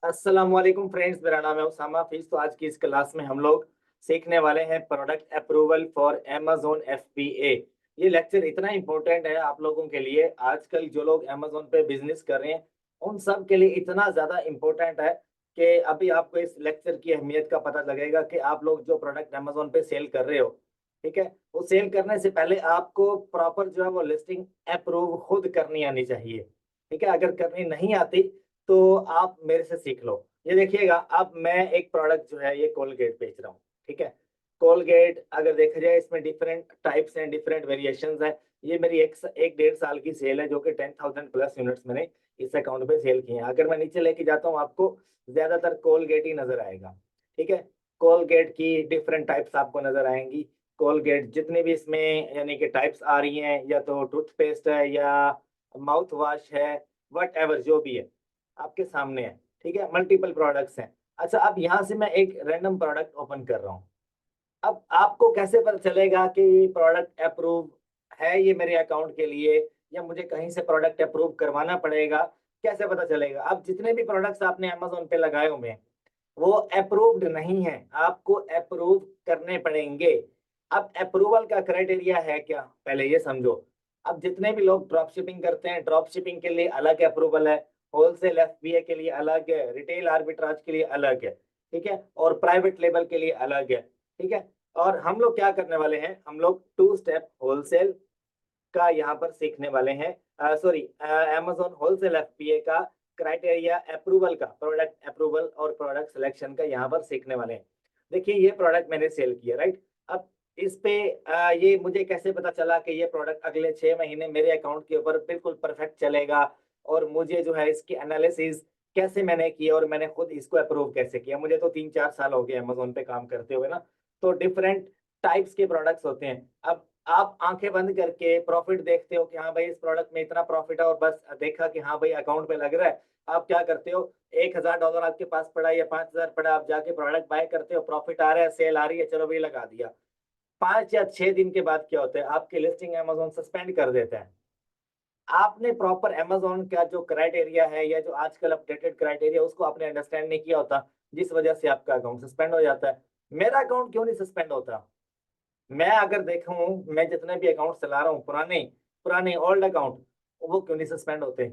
अस्सलाम वालेकुम फ्रेंड्स, मेरा नाम है उसामा हाफिज। तो आज की इस क्लास में हम लोग सीखने वाले हैं product approval for Amazon FBA. ये लेक्चर इतना इंपॉर्टेंट है आप लोगों के लिए। आजकल जो लोग अमेज़न पे बिजनेस कर रहे हैं उन सब के लिए इतना ज़्यादा इंपॉर्टेंट है कि अभी आपको इस लेक्चर की अहमियत का पता लगेगा कि आप लोग जो प्रोडक्ट अमेज़न पे सेल कर रहे हो, ठीक है, वो सेल करने से पहले आपको प्रॉपर जो है वो लिस्टिंग अप्रूव खुद करनी आनी चाहिए। ठीक है, अगर करनी नहीं आती तो आप मेरे से सीख लो। ये देखिएगा, अब मैं एक प्रोडक्ट जो है ये कोलगेट बेच रहा हूँ। ठीक है, कोलगेट अगर देखा जाए इसमें डिफरेंट टाइप्स हैं, डिफरेंट वेरिएशंस हैं। ये मेरी एक डेढ़ साल की सेल है जो कि 10,000 प्लस यूनिट्स मैंने इस अकाउंट पे सेल किए हैं। अगर मैं नीचे लेके जाता हूँ आपको ज्यादातर कोलगेट ही नजर आएगा। ठीक है, कोलगेट की डिफरेंट टाइप्स आपको नजर आएंगी। कोलगेट जितनी भी इसमें यानी कि टाइप्स आ रही हैं, या तो टूथपेस्ट है या माउथ वॉश है, वट एवर जो भी है आपके सामने है। ठीक है, मल्टीपल प्रोडक्ट्स हैं। अच्छा, अब यहाँ से मैं एक रैंडम प्रोडक्ट ओपन कर रहा हूँ। अब आपको कैसे पता चलेगा कि ये प्रोडक्ट अप्रूव है ये मेरे अकाउंट के लिए, या मुझे कहीं से प्रोडक्ट अप्रूव करवाना पड़ेगा? कैसे पता चलेगा? अब जितने भी प्रोडक्ट्स आपने अमेजोन पे लगाए हुए हैं वो अप्रूव्ड नहीं है, आपको अप्रूव करने पड़ेंगे। अब अप्रूवल का क्राइटेरिया है क्या, पहले ये समझो। अब जितने भी लोग ड्रॉप शिपिंग करते हैं, ड्रॉप शिपिंग के लिए अलग अप्रूवल है, होलसेल एफबीए के लिए अलग है, रिटेल आर्बिट्राज के लिए अलग है। ठीक है, और प्राइवेट लेबल के लिए अलग है। ठीक है, और हम लोग क्या करने वाले हैं, हम लोग टू स्टेप होलसेल का यहाँ पर सीखने वाले हैं। सॉरी, अमेजोन होलसेल एफपीए का क्राइटेरिया अप्रूवल का, प्रोडक्ट अप्रूवल और प्रोडक्ट सिलेक्शन का यहाँ पर सीखने वाले हैं। देखिए, ये प्रोडक्ट मैंने सेल किया, राइट। अब इस पे ये मुझे कैसे पता चला कि ये प्रोडक्ट अगले 6 महीने मेरे अकाउंट के ऊपर बिल्कुल परफेक्ट चलेगा, और मुझे जो है इसकी एनालिसिस कैसे मैंने की और मैंने खुद इसको अप्रूव कैसे किया। मुझे तो 3-4 साल हो गए अमेजोन पे काम करते हुए ना। तो डिफरेंट टाइप्स के प्रोडक्ट्स होते हैं। अब आप आंखें बंद करके प्रॉफिट देखते हो कि हाँ भाई इस प्रोडक्ट में इतना प्रॉफिट है, और बस देखा कि हाँ भाई अकाउंट पे लग रहा है। आप क्या करते हो, $1,000 आपके पास पड़ा है या 5,000 पड़ा, आप जाके प्रोडक्ट बाय करते हो, प्रॉफिट आ रहा है, सेल आ रही है, चलो भाई लगा दिया। 5 या 6 दिन के बाद क्या होता है, आपकी लिस्टिंग अमेजोन सस्पेंड कर देता है। आपने प्रॉपर अमेजोन का जो क्राइटेरिया है या जो आजकल अपडेटेड क्राइटेरिया उसको आपने अंडरस्टैंड नहीं किया होता, जिस वजह से आपका अकाउंट सस्पेंड हो जाता है। मेरा अकाउंट क्यों नहीं सस्पेंड होता? मैं अगर देखूं, मैं जितने भी अकाउंट चला रहा हूँ पुराने पुराने ओल्ड अकाउंट, वो क्यों नहीं सस्पेंड होते?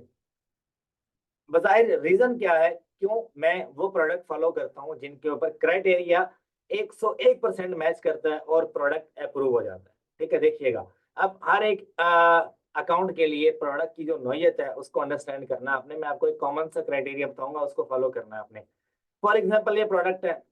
बजाहिर रीजन क्या है, क्यों मैं वो प्रोडक्ट फॉलो करता हूँ जिनके ऊपर क्राइटेरिया 101% मैच करता है और प्रोडक्ट अप्रूव हो जाता है। ठीक है, देखिएगा, अब हर एक अकाउंट के लिए प्रोडक्ट की जो नौयत है उसको अंडरस्टैंड करना आपने। मैं आपको एक कॉमन सा क्राइटेरिया बताऊंगा, उसको फॉलो करना है आपने। फॉर एग्जाम्पल, ये प्रोडक्ट है,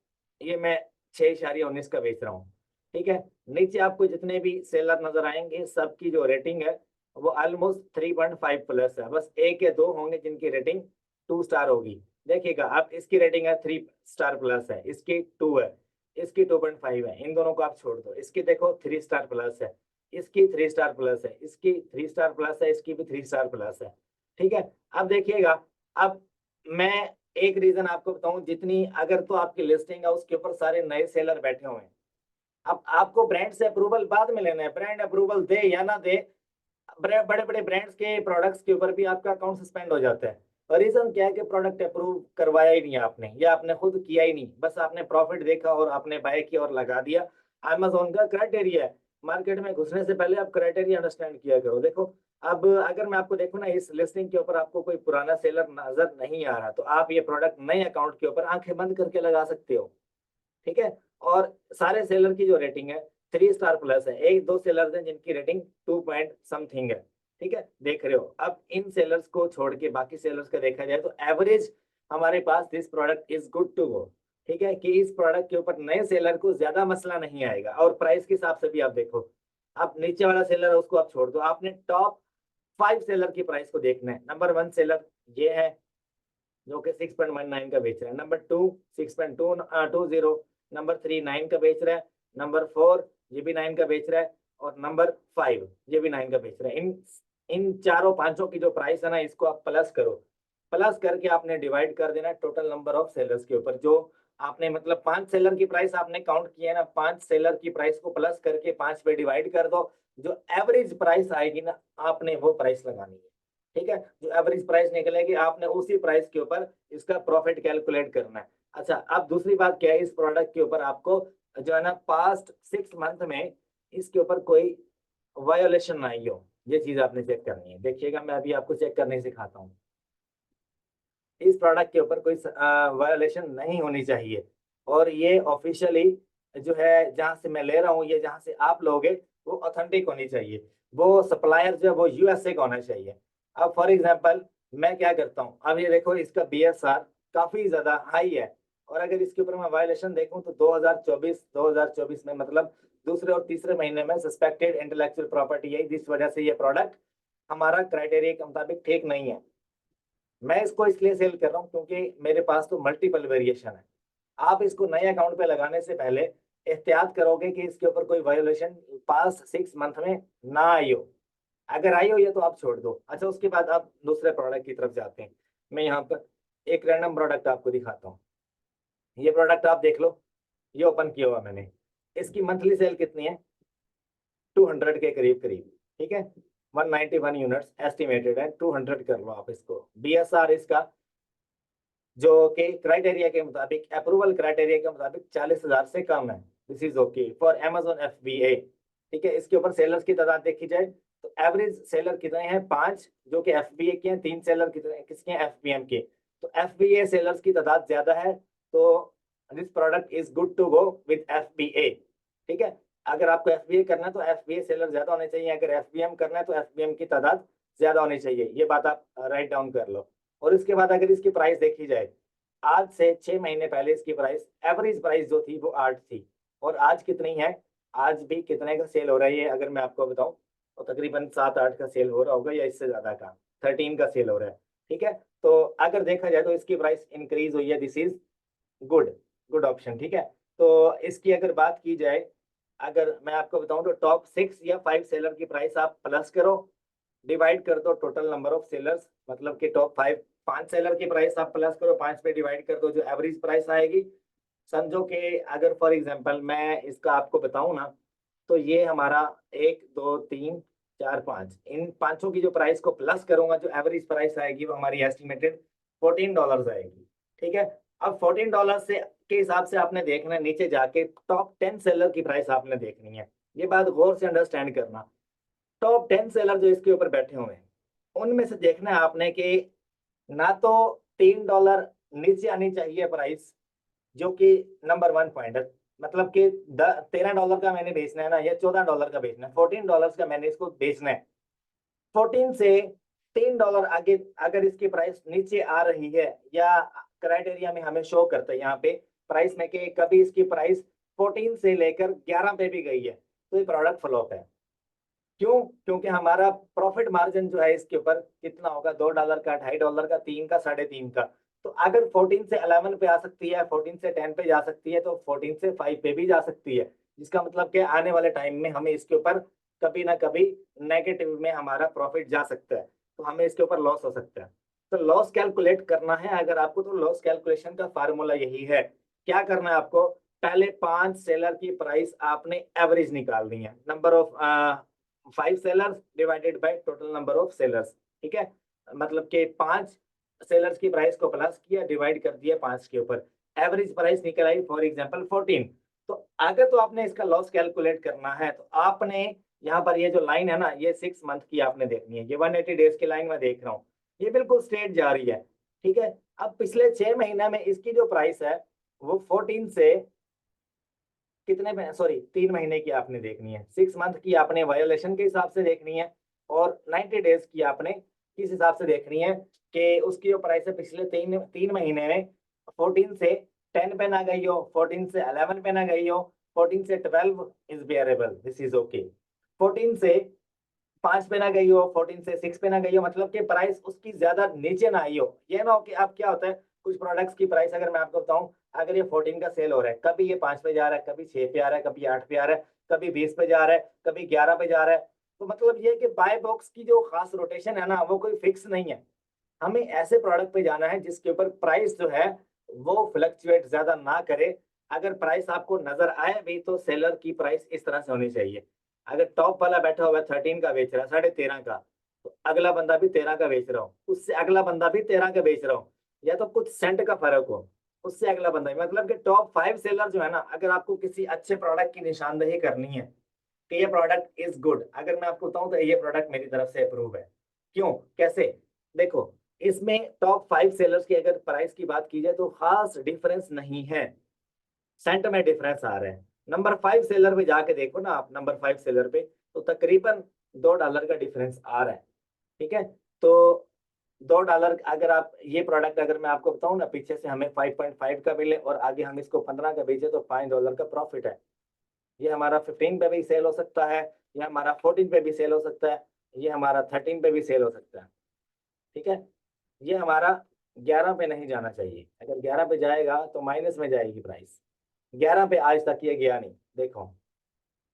ये मैं 6.19 का बेच रहा हूँ। ठीक है, नीचे आपको जितने भी सेलर नजर आएंगे सबकी जो रेटिंग है वो ऑलमोस्ट 3.5 प्लस है। बस एक या दो होंगे जिनकी रेटिंग 2 स्टार होगी। देखिएगा, अब इसकी रेटिंग है 3 स्टार प्लस है, इसकी 2 है, इसकी 2.5 है। इन दोनों को आप छोड़ दो, इसकी देखो 3 स्टार प्लस है, इसकी 3 स्टार प्लस है, इसकी 3 स्टार प्लस है, इसकी भी 3 स्टार प्लस है। ठीक है, अब देखिएगा, अब मैं एक रीजन आपको बताऊं, जितनी अगर तो आपकी लिस्टिंग है उसके ऊपर सारे नए सेलर बैठे हुए हैं। अब आपको ब्रांड से अप्रूवल बाद में लेना है, ब्रांड अप्रूवल दे या ना दे, बड़े बड़े ब्रांड्स के प्रोडक्ट्स के ऊपर भी आपका अकाउंट सस्पेंड हो जाता है। और रीजन क्या है कि प्रोडक्ट अप्रूव करवाया ही नहीं है आपने, या आपने खुद किया ही नहीं, बस आपने प्रॉफिट देखा और आपने बाय किया और लगा दिया। अमेजोन का क्राइटेरिया है, मार्केट में घुसने से पहले आप क्राइटेरिया अंडरस्टैंड किया करो। देखो, अब अगर मैं आपको देखूँ ना, इस लिस्टिंग के ऊपर आपको कोई पुराना सेलर नजर नहीं आ रहा, तो आप ये प्रोडक्ट नए अकाउंट के ऊपर आंखें बंद करके लगा सकते हो। ठीक है, और सारे सेलर की जो रेटिंग है 3 स्टार प्लस है, एक दो सेलर्स हैं जिनकी रेटिंग 2 पॉइंट समथिंग है। ठीक है, देख रहे हो। अब इन सेलर्स को छोड़ के बाकी सेलर्स का देखा जाए तो एवरेज हमारे पास this product is good to go. ठीक है, कि इस प्रोडक्ट के ऊपर नए सेलर को ज्यादा मसला नहीं आएगा। और प्राइस के हिसाब से भी आप देखो, आप नीचे वाला सेलर है उसको आप छोड़ दो, आपने टॉप 5 सेलर की प्राइस को देखना है। नंबर 1 सेलर ये है जो कि 6.19 का बेच रहा है, नंबर 2 6.220, नंबर 3 9 का बेच रहा है, नंबर 4 ये भी 9 का बेच रहा है, और नंबर 5 ये भी 9 का बेच रहा है। इन इन चारों पांचों की जो प्राइस है ना, इसको आप प्लस करो। प्लस करके आपने डिवाइड कर देना टोटल नंबर ऑफ सेलर्स के ऊपर, जो आपने मतलब 5 सेलर की प्राइस आपने काउंट किया है ना, 5 सेलर की प्राइस को प्लस करके 5 पे डिवाइड कर दो। जो एवरेज प्राइस आएगी ना, आपने वो प्राइस लगानी है। ठीक है, जो एवरेज प्राइस निकलेगी आपने उसी प्राइस के ऊपर इसका प्रॉफिट कैलकुलेट करना है। अच्छा, अब दूसरी बात क्या है, इस प्रोडक्ट के ऊपर आपको जो है ना पास्ट 6 मंथ में इसके ऊपर कोई वायोलेशन ना आई हो, ये चीज आपने चेक करनी है। देखिएगा, मैं अभी आपको चेक करने सिखाता हूँ। इस प्रोडक्ट के ऊपर कोई वायोलेशन नहीं होनी चाहिए, और ये ऑफिशियली जो है जहाँ से मैं ले रहा हूँ, ये जहाँ से आप लोगे वो ऑथेंटिक होनी चाहिए, वो सप्लायर जो है वो यूएसए का होना चाहिए। अब फॉर एग्जांपल मैं क्या करता हूँ, अब ये देखो इसका बीएसआर काफी ज्यादा हाई है, और अगर इसके ऊपर मैं वायोलेशन देखूं तो 2024 में मतलब दूसरे और तीसरे महीने में सस्पेक्टेड इंटेलेक्चुअल प्रॉपर्टी है, जिस वजह से ये प्रोडक्ट हमारा क्राइटेरिया के मुताबिक ठीक नहीं है। मैं इसको इसलिए सेल कर रहा हूँ क्योंकि मेरे पास तो मल्टीपल वेरिएशन है। आप इसको नए अकाउंट पे लगाने से पहले एहतियात करोगे कि इसके ऊपर कोई वायोलेशन पास्ट 6 मंथ में ना आई हो। अगर आई हो ये तो आप छोड़ दो। अच्छा, उसके बाद आप दूसरे प्रोडक्ट की तरफ जाते हैं। मैं यहाँ पर एक रैंडम प्रोडक्ट आपको दिखाता हूँ। ये प्रोडक्ट आप देख लो, ये ओपन किया हुआ मैंने। इसकी मंथली सेल कितनी है? 200 के करीब करीब, ठीक है। 191 यूनिट्स एस्टिमेटेड है, 200 कर लो आप इसको। बीएसआर इसका जो कि क्राइटेरिया के मुताबिक, अप्रूवल क्राइटेरिया के मुताबिक 40,000 से कम है। This is okay for Amazon FBA, ठीक है। इसके ऊपर सेलर्स की तादाद देखी जाए तो एवरेज सेलर कितने हैं? 5, जो कि एफबीए के हैं। 3 सेलर कितने किसके हैं? एफबीएम के। तो एफबीए सेलर्स की तादाद ज्यादा है, तो this product is good to go with FBA, ठीक है। अगर आपको एफबीए करना है तो एफबीए सेलर ज्यादा होने चाहिए, अगर एफबीएम करना है तो एफबीएम की तादाद ज्यादा होनी चाहिए। ये बात आप राइट डाउन कर लो। और इसके बाद अगर इसकी प्राइस देखी जाए, आज से 6 महीने पहले इसकी प्राइस, एवरेज प्राइस जो थी वो 8 थी, और आज कितनी है? आज भी कितने का सेल हो रहा है ये अगर मैं आपको बताऊं तो तकरीबन 7-8 का सेल हो रहा होगा, या इससे ज्यादा का 13 का सेल हो रहा है, ठीक है। तो अगर देखा जाए तो इसकी प्राइस इंक्रीज हुई है। This is good, good option, ठीक है। तो इसकी अगर बात की जाए, अगर मैं आपको बताऊं तो टॉप 6 या 5 सेलर की प्राइस आप प्लस करो, डिवाइड कर दो टोटल नंबर ऑफ सेलर्स, मतलब कि टॉप 5 सेलर की प्राइस आप प्लस करो, 5 पे डिवाइड कर दो, जो एवरेज प्राइस आएगी। समझो कि अगर फॉर एग्जांपल मैं इसका आपको बताऊं ना, तो ये हमारा 1 2 3 4 5, इन पांचों की जो प्राइस को प्लस करूंगा, जो एवरेज प्राइस आएगी वो हमारी एस्टिमेटेड $14 आएगी, ठीक है। अब $14 से के हिसाब से आपने देखना है, नीचे जाके टॉप 10 सेलर की प्राइस आपने देखनी है। ये बात गौर से अंडरस्टैंड करना। टॉप 10 सेलर जो इसके ऊपर बैठे हुए हैं, उनमें से देखना है आपने कि ना तो $3 नीचे आनी चाहिए प्राइस, जो कि नंबर 1 पॉइंट है। मतलब कि $13 का मैंने बेचना है ना, या $14 का बेचना है, $14 का मैंने इसको बेचना है। 14 से $3 आगे अगर इसकी प्राइस नीचे आ रही है, या क्राइटेरिया में हमें शो करता है यहाँ पे प्राइस में कि कभी इसकी प्राइस 14 से लेकर 11 पे भी गई है, तो ये प्रोडक्ट फ्लॉप है। क्यों? क्योंकि हमारा प्रॉफिट मार्जिन जो है इसके ऊपर कितना होगा? $2 का, $2.5 का, 3 का, 3.5 का। तो अगर 14 से 11 पे आ सकती है, 14 से 10 पे जा सकती है, तो 14 से 5 पे भी जा सकती है, जिसका मतलब कि आने वाले टाइम में हमें इसके ऊपर कभी ना कभी नेगेटिव में हमारा प्रॉफिट जा सकता है, तो हमें इसके ऊपर लॉस हो सकता है। तो लॉस कैलकुलेट करना है अगर आपको, तो लॉस कैलकुलेशन का फार्मूला यही है। क्या करना है आपको? पहले 5 सेलर की प्राइस आपने एवरेज निकालनी है, number of 5 sellers divided by total number of sellers, ठीक है। मतलब कि 5 सेलर्स की प्राइस को प्लस किया, डिवाइड कर दिया 5 के ऊपर, एवरेज प्राइस निकल आई फॉर एग्जांपल 14। तो अगर तो आपने इसका लॉस कैलकुलेट करना है, तो आपने यहाँ पर ये जो लाइन है ना, ये 6 मंथ की आपने देखनी है। ये 180 डेज की लाइन मैं देख रहा हूँ, ये बिल्कुल स्ट्रेट जा रही है, ठीक है। अब पिछले 6 महीने में इसकी जो प्राइस है वो 14 से कितने पे, सॉरी 3 महीने की आपने देखनी है। 6 मंथ की आपने वायोलेशन के हिसाब से देखनी है, और 90 डेज की आपने किस हिसाब से देखनी है कि उसकी जो प्राइस है पिछले 3 महीने में 14 से 10 पे ना गई हो, 14 से 11 पे ना गई हो, 14 से 12 इज बेयरेबल, दिस इज ओके। 14 से 5 पे ना गई हो, 14 से 6 पे ना गई हो, मतलब कि प्राइस उसकी ज्यादा नीचे ना आई हो। ये ना हो कि अब क्या होता है, कुछ प्रोडक्ट्स की प्राइस अगर मैं आपको बताऊं, अगर ये 14 का सेल हो रहा है, कभी ये 5 पे जा रहा है, कभी 6 पे आ रहा है, कभी 8 पे आ रहा है, कभी 20 पे जा रहा है, कभी 11 पे जा रहा है। तो मतलब ये कि बाय बॉक्स की जो खास रोटेशन है ना, वो कोई फिक्स नहीं है। हमें ऐसे प्रोडक्ट पे जाना है जिसके ऊपर प्राइस जो है वो फ्लक्चुएट ज्यादा ना करे। अगर प्राइस आपको नजर आए भी तो सेलर की प्राइस इस तरह से होनी चाहिए। अगर टॉप वाला बैठा हुआ है 13 का बेच रहा है, 13.5 का, तो अगला बंदा भी 13 का बेच रहा हो, उससे अगला बंदा भी 13 का बेच रहा हो, या तो कुछ सेंट का फर्क हो, उससे अगला बंदा भी, मतलब कि टॉप 5 सेलर जो है ना, अगर आपको किसी अच्छे प्रोडक्ट की निशानदेही करनी है कि ये प्रोडक्ट इज गुड, अगर मैं आपको बताऊं तो ये प्रोडक्ट मेरी तरफ से अप्रूव है। क्यों, कैसे? देखो, इसमें टॉप 5 सेलर्स की अगर प्राइस की बात की जाए तो खास डिफरेंस नहीं है, सेंट में डिफरेंस आ रहे हैं। नंबर 5 सेलर पे जाके देखो ना आप, नंबर 5 सेलर पे तो तकरीबन $2 का डिफरेंस आ रहा है। ठीक है, तो $2, अगर आप ये प्रोडक्ट अगर मैं आपको बताऊं ना, पीछे से हमें 5.5 का मिले और आगे हम इसको 15 का बेचे तो $5 का प्रॉफिट है। ये हमारा 15 पे भी सेल हो सकता है, ये हमारा 14 पे भी सेल हो सकता है, ये हमारा 13 पे भी सेल हो सकता है। ठीक है, ये हमारा 11 पे नहीं जाना चाहिए, अगर 11 पे जाएगा तो माइनस में जाएगी प्राइस। 11 पे आज तक ये गया नहीं। देखो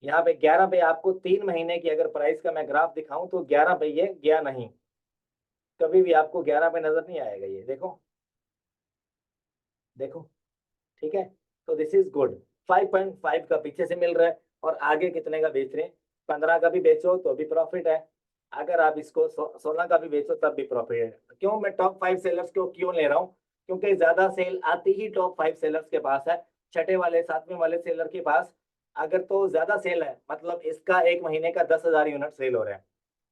यहाँ पे 11 पे आपको 3 महीने की अगर प्राइस का मैं ग्राफ दिखाऊं तो 11 पे ये गया नहीं, कभी भी आपको 11 पे नजर नहीं आएगा। ये देखो, देखो, ठीक है, तो दिस इज गुड। 5.5 का पीछे से मिल रहा है और आगे कितने का बेच रहे हैं, 15 का भी बेचो तो भी प्रॉफिट है, अगर आप इसको 16 का भी बेचो तब भी प्रॉफिट है। क्यों मैं टॉप 5 सेलर्स को क्यों ले रहा हूँ, क्योंकि ज्यादा सेल आती ही टॉप 5 सेलर्स के पास है, छठे वाले 7वें वाले सेलर के पास अगर तो ज्यादा सेल है, मतलब इसका एक महीने का 10,000 यूनिट सेल हो रहा है,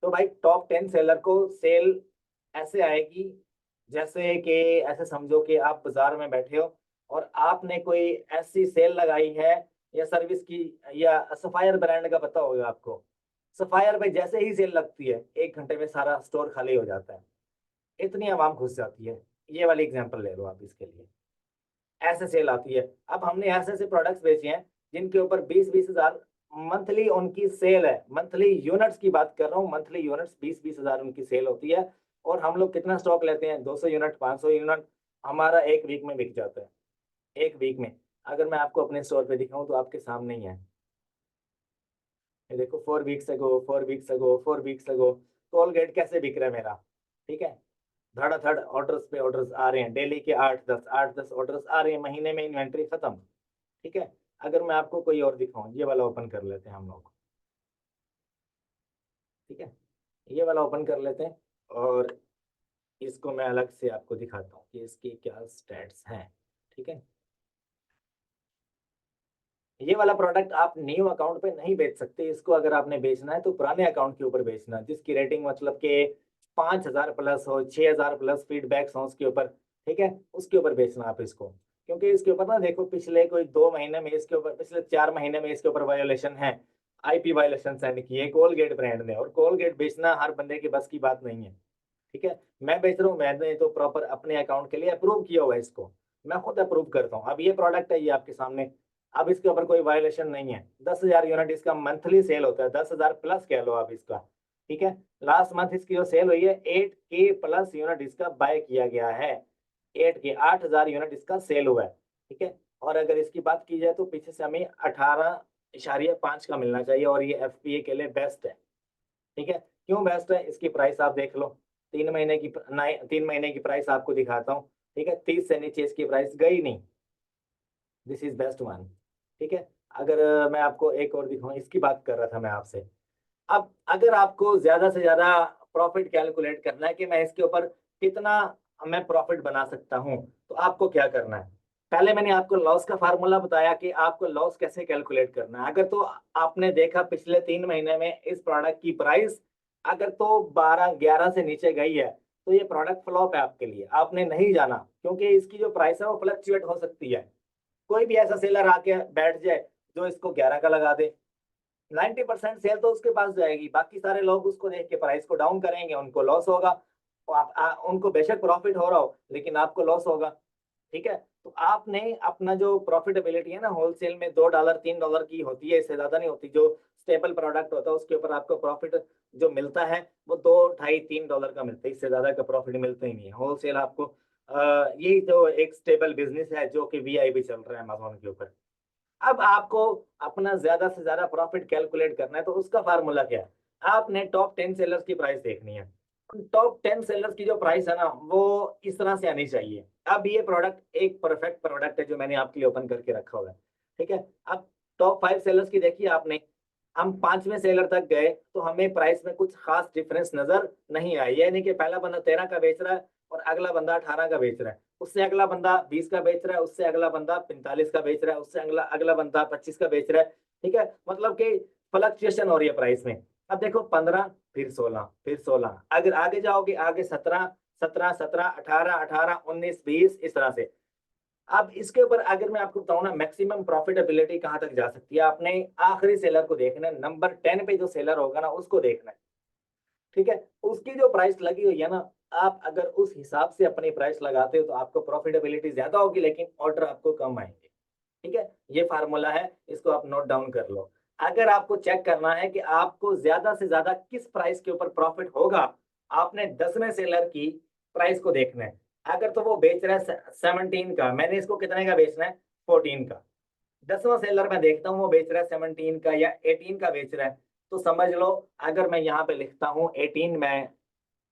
तो भाई टॉप 10 सेलर को सेल ऐसे आएगी जैसे कि, ऐसे समझो कि आप बाजार में बैठे हो और आपने कोई ऐसी सेल लगाई है या सर्विस की, या सफायर ब्रांड का पता होगा आपको, सफायर पे जैसे ही सेल लगती है 1 घंटे में सारा स्टोर खाली हो जाता है, इतनी आवाम घुस जाती है। ये वाली एग्जांपल ले लो आप इसके लिए, ऐसे सेल आती है। अब हमने ऐसे ऐसे प्रोडक्ट्स बेचे हैं जिनके ऊपर 20-20 हजार मंथली उनकी सेल है, मंथली यूनिट्स की बात कर रहा हूँ, मंथली यूनिट्स 20-20 हजार उनकी सेल होती है, और हम लोग कितना स्टॉक लेते हैं, 200 यूनिट, 500 यूनिट, हमारा एक वीक में बिक जाता है। एक वीक में, अगर मैं आपको अपने स्टोर पे दिखाऊं तो आपके सामने ही है, ये देखो, 4 weeks ago, 4 weeks ago, 4 weeks ago, Colgate कैसे बिक रहा है मेरा। ठीक है, धड़ाधड़ ऑर्डर्स पे ऑर्डर्स आ रहे हैं, डेली के 8-10 ऑर्डर्स आ रहे हैं, महीने में इन्वेंट्री खत्म। ठीक है, अगर मैं आपको कोई और दिखाऊं, ये वाला ओपन कर लेते हैं हम लोग। ठीक है, ये वाला ओपन कर लेते हैं और इसको मैं अलग से आपको दिखाता हूँ कि इसकी क्या स्टैट्स हैं। ठीक है, ये वाला प्रोडक्ट आप न्यू अकाउंट पे नहीं बेच सकते, इसको अगर आपने बेचना है तो पुराने अकाउंट के ऊपर बेचना, जिसकी रेटिंग मतलब कि 5,000 प्लस हो, 6,000 प्लस फीडबैक्स हो उसके ऊपर। ठीक है, उसके ऊपर बेचना आप इसको, क्योंकि इसके ऊपर ना देखो, पिछले कोई 2 महीने में इसके ऊपर, पिछले 4 महीने में इसके ऊपर वायोलेशन है, आईपी वायोलेशन सेंड की है कोलगेट ब्रांड ने, और कोलगेट बेचना हर बंदे के बस की बात नहीं है। ठीक है, मैं बेच रहा हूँ, मैंने तो प्रॉपर अपने अकाउंट के लिए अप्रूव किया हुआ है इसको, मैं खुद अप्रूव करता हूँ। अब ये प्रोडक्ट है, ये आपके सामने, अब इसके ऊपर कोई वायोलेशन नहीं है। 10,000 यूनिट इसका मंथली सेल होता है, 10,000 प्लस कह लो आप इसका। ठीक है, लास्ट मंथ इसकी जो सेल हुई है 8K प्लस यूनिट इसका बाय किया गया है, 8K, 8,000 यूनिट इसका सेल हुआ है। ठीक है, और अगर इसकी बात की जाए तो पीछे से हमें 18.5 का मिलना चाहिए, और ये FPA के लिए बेस्ट है। ठीक है, क्यों बेस्ट है, इसकी प्राइस आप देख लो, 3 महीने की, 3 महीने की प्राइस आपको दिखाता हूँ। ठीक है, 30 से नीचे इसकी प्राइस गई नहीं, दिस इज बेस्ट वन। ठीक है, अगर मैं आपको एक और दिखाऊं, इसकी बात कर रहा था मैं आपसे। अब अगर आपको ज्यादा से ज्यादा प्रॉफिट कैलकुलेट करना है कि मैं इसके ऊपर कितना मैं प्रॉफिट बना सकता हूं, तो आपको क्या करना है, पहले मैंने आपको लॉस का फार्मूला बताया कि आपको लॉस कैसे कैलकुलेट करना है। अगर तो आपने देखा पिछले 3 महीने में इस प्रोडक्ट की प्राइस अगर तो 12-11 से नीचे गई है, तो ये प्रोडक्ट फ्लॉप है आपके लिए, आपने नहीं जाना, क्योंकि इसकी जो प्राइस है वो फ्लक्चुएट हो सकती है। कोई भी ऐसा सेलर आके बैठ जाए जो इसको 11 का लगा दे, 90% सेल तो उसके पास जाएगी, बाकी सारे लोग उसको देख के प्राइस को डाउन करेंगे, उनको लॉस होगा। तो उनको बेशक प्रॉफिट हो रहा हो लेकिन आपको लॉस होगा। ठीक है, तो आपने अपना जो प्रॉफिटेबिलिटी है ना, होलसेल में $2 $3 की होती है, इससे ज्यादा नहीं होती। जो स्टेबल प्रोडक्ट होता है उसके ऊपर आपको प्रॉफिट जो मिलता है वो 2, 2.5, $3 का मिलता है, इससे ज्यादा का प्रॉफिट मिलता ही नहीं है होलसेल आपको। यही तो एक स्टेबल बिजनेस है जो कि वीआईपी चल रहा है अमेजोन के ऊपर। अब आपको अपना ज्यादा से ज्यादा प्रॉफिट कैलकुलेट करना है, तो उसका फार्मूला क्या है, आपने टॉप 10 सेलर्स की प्राइस देखनी है। टॉप 10 सेलर्स की जो प्राइस है ना, वो इस तरह से आनी चाहिए। अब ये प्रोडक्ट एक परफेक्ट प्रोडक्ट है जो मैंने आपके लिए ओपन करके रखा हुआ है। ठीक है, अब टॉप 5 सेलर्स की देखिए आपने, हम 5वें सेलर तक गए तो हमें प्राइस में कुछ खास डिफरेंस नजर नहीं आया। ये नहीं कि पहला बंदा 13 का बेच रहा है और अगला बंदा 18 का बेच रहा है, उससे अगला बंदा 20 का बेच रहा है, उससे अगला बंदा 45 का बेच रहा है, उससे अगला अगला बंदा 25 का बेच रहा है। ठीक है, मतलब कि फ्लक्चुएशन हो रही है प्राइस में। अब देखो 15, फिर 16, फिर 16, अगर आगे जाओगे आगे 17, 17, 17, 18, 18, 19, 20, इस तरह से। अब इसके ऊपर अगर मैं आपको बताऊं ना, मैक्सिमम प्रॉफिटेबिलिटी कहां तक जा सकती है, आपने आखिरी सेलर को देखना है, नंबर 10 पे जो सेलर होगा ना उसको देखना है। ठीक है, उसकी जो प्राइस लगी हुई है ना, आप अगर उस हिसाब से अपनी प्राइस लगाते हो तो आपको प्रॉफिटेबिलिटी ज्यादा होगी, लेकिन ऑर्डर आपको कम आएंगे। ठीक है, ये फार्मूला है, इसको आप नोट डाउन कर लो। अगर आपको चेक करना है कि आपको ज्यादा से ज्यादा किस प्राइस के ऊपर प्रॉफिट होगा, आपने 10वें सेलर की प्राइस को देखना है। अगर तो वो बेच रहा है 17 का, मैंने इसको कितने का बेचना है, 14 का। 10वां सेलर मैं देखता हूँ वो बेच रहा है 17 का या 18 का बेच रहा है, तो समझ लो अगर मैं यहाँ पे लिखता हूँ 18, मैं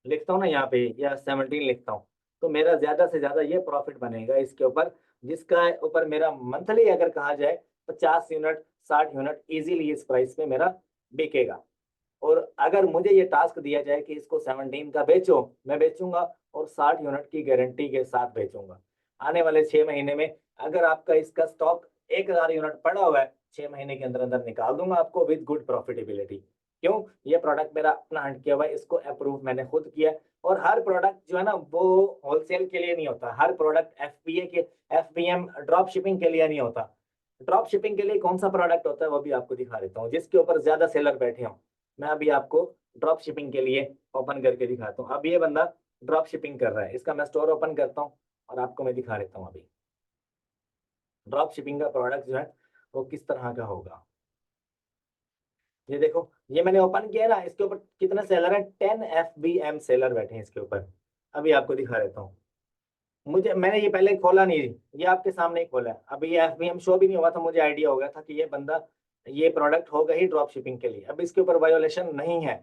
लिखता हूँ ना यहाँ पे, या 17 लिखता हूँ, तो मेरा ज्यादा से ज्यादा ये प्रॉफिट बनेगा इसके ऊपर, जिसका ऊपर मेरा मंथली अगर कहा जाए 50 यूनिट, 60 यूनिट इजीली इस प्राइस पे मेरा बिकेगा। और अगर मुझे ये टास्क दिया जाए कि इसको 17 का बेचो, मैं बेचूंगा और 60 यूनिट की गारंटी के साथ बेचूंगा। आने वाले 6 महीने में अगर आपका इसका स्टॉक 1000 यूनिट पड़ा हुआ है, 6 महीने के अंदर अंदर निकाल दूंगा आपको विद गुड प्रॉफिटेबिलिटी। क्यों, ये प्रोडक्ट मेरा अपना हंट किया हुआ है, इसको अप्रूव मैंने खुद किया है। और हर प्रोडक्ट जो है ना वो होलसेल के लिए नहीं होता, हर प्रोडक्ट एफपीए के, एफबीएम ड्रॉप शिपिंग के लिए नहीं होता। ड्रॉप शिपिंग के लिए कौन सा प्रोडक्ट होता है वो भी आपको दिखा देता हूँ, जिसके ऊपर ज्यादा सेलर बैठे हों। मैं अभी आपको ड्रॉप शिपिंग के लिए ओपन करके दिखाता हूँ। अब ये बंदा ड्रॉप शिपिंग कर रहा है, इसका मैं स्टोर ओपन करता हूँ और आपको मैं दिखा देता हूँ अभी ड्रॉप शिपिंग का प्रोडक्ट जो है वो किस तरह का होगा। ये देखो, ये मैंने ओपन किया है ना, इसके ऊपर कितने सेलर हैं, 10 FBM सेलर बैठे हैं इसके ऊपर। अभी आपको दिखा देता हूँ। मुझे, मैंने ये पहले खोला नहीं, ये आपके सामने ही खोला है। अभी ये FBM शो भी नहीं हुआ था, मुझे आइडिया हो गया था कि ये बंदा, ये प्रोडक्ट होगा ही ड्रॉप शिपिंग के लिए। अब इसके ऊपर वायोलेशन नहीं है।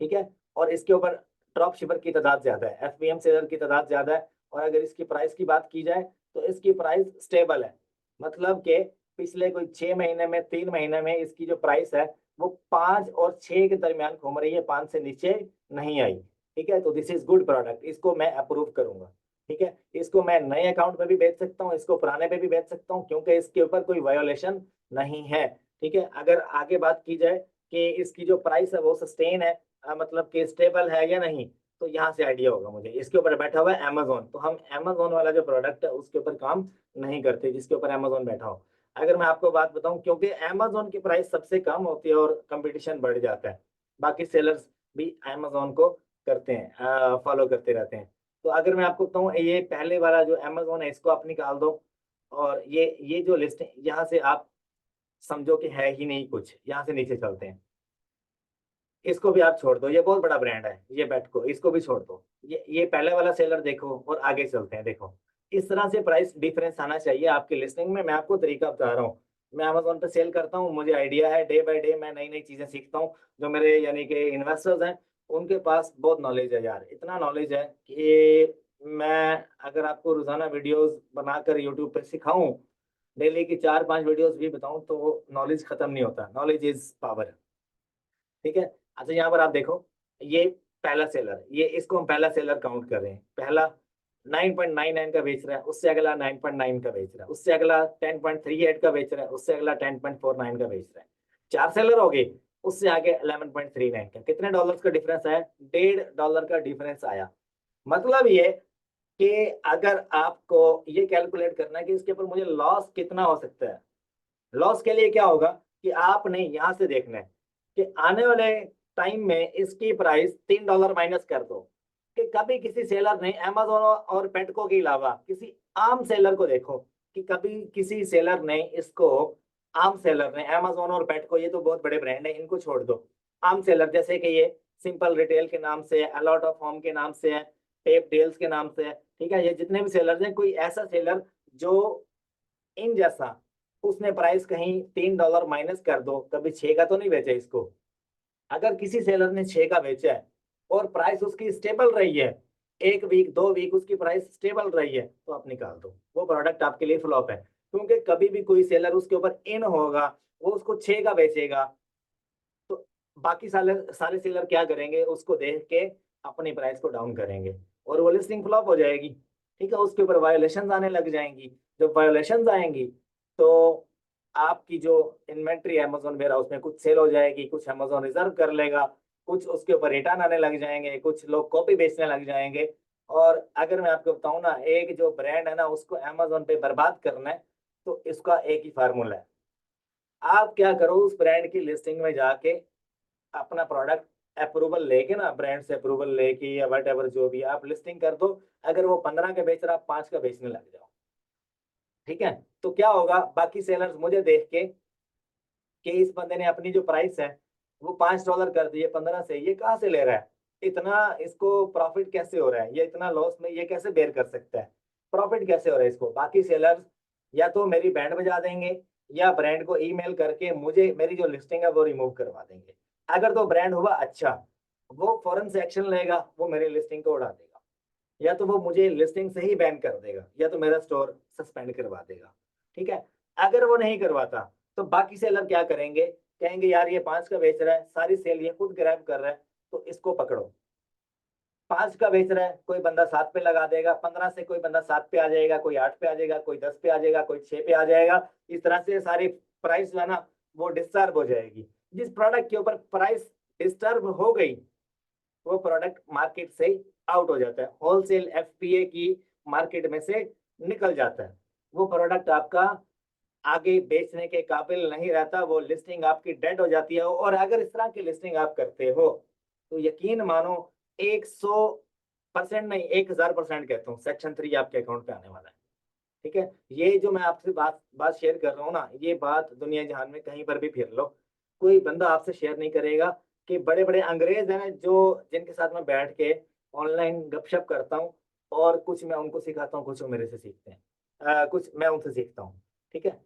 ठीक है, और इसके ऊपर ड्रॉप शिपर की तादाद ज्यादा है, FBM सेलर की तादाद ज्यादा है। और अगर इसकी प्राइस की बात की जाए तो इसकी प्राइस स्टेबल है, मतलब कि पिछले कोई 6 महीने में, 3 महीने में इसकी जो प्राइस है वो 5 और 6 के दरमियान घूम रही है, 5 से नीचे नहीं आई। ठीक है, तो दिस इज गुड प्रोडक्ट, इसको मैं अप्रूव करूंगा। ठीक है, इसको मैं नए अकाउंट पे भी बेच सकता हूँ, इसको पुराने पे भी बेच सकता हूँ, क्योंकि इसके ऊपर कोई वायोलेशन नहीं है। ठीक है, अगर आगे बात की जाए कि इसकी जो प्राइस है वो सस्टेन है, मतलब कि स्टेबल है या नहीं, तो यहाँ से आइडिया होगा मुझे। इसके ऊपर बैठा हुआ है अमेजोन, तो हम अमेजोन वाला जो प्रोडक्ट है उसके ऊपर काम नहीं करते जिसके ऊपर अमेजोन बैठा हो। अगर मैं आपको बात बताऊं, क्योंकि अमेजोन की प्राइस सबसे कम होती है और कंपटीशन बढ़ जाता है, बाकी सेलर्स भी अमेजोन को करते हैं, फॉलो करते रहते हैं। तो अगर मैं आपको बताऊं, ये पहले वाला जो अमेजोन है इसको आप निकाल दो, और ये जो लिस्ट है यहाँ से आप समझो कि है ही नहीं कुछ, यहाँ से नीचे चलते हैं। इसको भी आप छोड़ दो, ये बहुत बड़ा ब्रांड है, ये बेट को इसको भी छोड़ दो। ये पहले वाला सेलर देखो और आगे चलते हैं। देखो, इस तरह से प्राइस डिफरेंस आना चाहिए आपकी लिस्टिंग में। मैं आपको तरीका बता रहा हूँ, मैं अमेजोन पे सेल करता हूँ, मुझे आइडिया है, डे बाय डे मैं नई नई चीजें सीखता हूँ। जो मेरे यानी कि इन्वेस्टर्स हैं उनके पास बहुत नॉलेज है यार, इतना नॉलेज है कि मैं अगर आपको रोजाना वीडियोस बनाकर यूट्यूब पे सिखाऊं, डेली की 4-5 वीडियोस भी बताऊं, तो नॉलेज खत्म नहीं होता। Knowledge is power. ठीक है, अच्छा यहाँ पर आप देखो, ये पहला सेलर, ये इसको हम पहला सेलर काउंट कर रहे हैं। पहला 9.99 का बेच रहा है, उससे अगला 9.9 का बेच रहा है, उससे अगला 10.38 का बेच रहा है, उससे अगला 10.49 का बेच रहा है। 4 सेलर हो गए, उससे आगे 11.39 का। कितने डॉलर्स का डिफरेंस आया, $1.5 का डिफरेंस आया। मतलब ये कि अगर आपको ये कैलकुलेट करना है कि इसके ऊपर मुझे लॉस कितना हो सकता है, लॉस के लिए क्या होगा कि आपने यहां से देखना है कि आने वाले टाइम में इसकी प्राइस $3 माइनस कर दो। कि कभी किसी सेलर ने अमेजोन और पेटको के अलावा किसी आम सेलर को देखो, कि कभी किसी सेलर ने इसको, आम सेलर ने, अमेजोन और पेटको ये तो बहुत बड़े ब्रांड है, इनको छोड़ दो। आम सेलर जैसे कि ये सिंपल रिटेल के नाम से है, अलॉट ऑफ होम के नाम से है, टेप डील्स के नाम से है। ठीक है, ये जितने भी सेलर हैं, कोई ऐसा सेलर जो इन जैसा, उसने प्राइस कहीं $3 माइनस कर दो, कभी 6 का तो नहीं बेचा इसको। अगर किसी सेलर ने 6 का बेचा है और प्राइस उसकी स्टेबल रही है, 1 वीक 2 वीक उसकी प्राइस स्टेबल रही है, तो आप निकाल दो, वो प्रोडक्ट आपके लिए फ्लॉप है। क्योंकि कभी भी कोई सेलर उसके ऊपर इन होगा, वो उसको 6 का बेचेगा, बाकी सारे सारे सेलर क्या करेंगे, उसको देख के अपनी प्राइस को डाउन करेंगे और वो लिस्टिंग फ्लॉप हो जाएगी। ठीक है, उसके ऊपर वायोलेशन आने लग जाएंगी। जब वायोलेशन आएंगी तो आपकी जो इन्वेंट्री अमेजोन वेयर हाउस में कुछ सेल हो जाएगी, कुछ अमेजोन रिजर्व कर लेगा, कुछ उसके ऊपर रिटर्न आने लग जाएंगे, कुछ लोग कॉपी बेचने लग जाएंगे। और अगर मैं आपको बताऊं ना, एक जो ब्रांड है ना उसको अमेजोन पे बर्बाद करना है, तो इसका एक ही फार्मूला है। आप क्या करो, उस ब्रांड की लिस्टिंग में जाके अपना प्रोडक्ट अप्रूवल लेके ना, ब्रांड से अप्रूवल लेके या वट एवर जो भी आप लिस्टिंग कर दो। अगर वो 15 का बेच रहा, आप 5 का बेचने लग जाओ। ठीक है, तो क्या होगा, बाकी सेलर्स मुझे देख के कि इस बंदे ने अपनी जो प्राइस है वो $5 कर दी है 15 से, ये कहाँ से ले रहा है, इतना इसको प्रॉफिट कैसे हो रहा है, ये इतना लॉस में ये कैसे बेयर कर सकता है, प्रॉफिट कैसे हो रहा है इसको। बाकी सेलर्स या तो मेरी बैंड बजा देंगे या ब्रांड को ईमेल करके मुझे मेरी जो लिस्टिंग है वो रिमूव करवा देंगे। अगर तो ब्रांड हुआ अच्छा, वो फौरन से एक्शन लेगा, वो मेरी लिस्टिंग को उड़ा देगा, या तो वो मुझे लिस्टिंग से ही बैन कर देगा, या तो मेरा स्टोर सस्पेंड करवा देगा। ठीक है, अगर वो नहीं करवाता तो बाकी सेलर क्या करेंगे, कहेंगे यार ये 5 का बेच रहा है, सारी सेल ये खुद ग्रैब कर रहा है, तो इसको पकड़ो। 5 का बेच रहा है, कोई बंदा 7 पे लगा देगा, 15 से कोई बंदा 7 पे आ जाएगा, कोई 8 पे आ जाएगा, कोई 10 पे आ जाएगा, कोई 6 पे आ जाएगा। इस तरह से सारी प्राइस जो है ना वो डिस्टर्ब हो जाएगी। जिस प्रोडक्ट के ऊपर प्राइस डिस्टर्ब हो गई, वो प्रोडक्ट मार्केट से आउट हो जाता है, होलसेल एफपीए की मार्केट में से निकल जाता है। वो प्रोडक्ट आपका आगे बेचने के काबिल नहीं रहता, वो लिस्टिंग आपकी डेड हो जाती है। और अगर इस तरह की लिस्टिंग आप करते हो तो यकीन मानो 100% नहीं, 1000% कहता हूँ, सेक्शन 3 आपके अकाउंट पे आने वाला है। ठीक है, ये जो मैं आपसे बात बात शेयर कर रहा हूँ ना, ये बात दुनिया जहान में कहीं पर भी फिर लो, कोई बंदा आपसे शेयर नहीं करेगा। कि बड़े बड़े अंग्रेज हैं जो, जिनके साथ मैं बैठ के ऑनलाइन गपशप करता हूँ, और कुछ मैं उनको सिखाता हूँ, कुछ वो मेरे से सीखते हैं, कुछ मैं उनसे सीखता हूँ। ठीक है,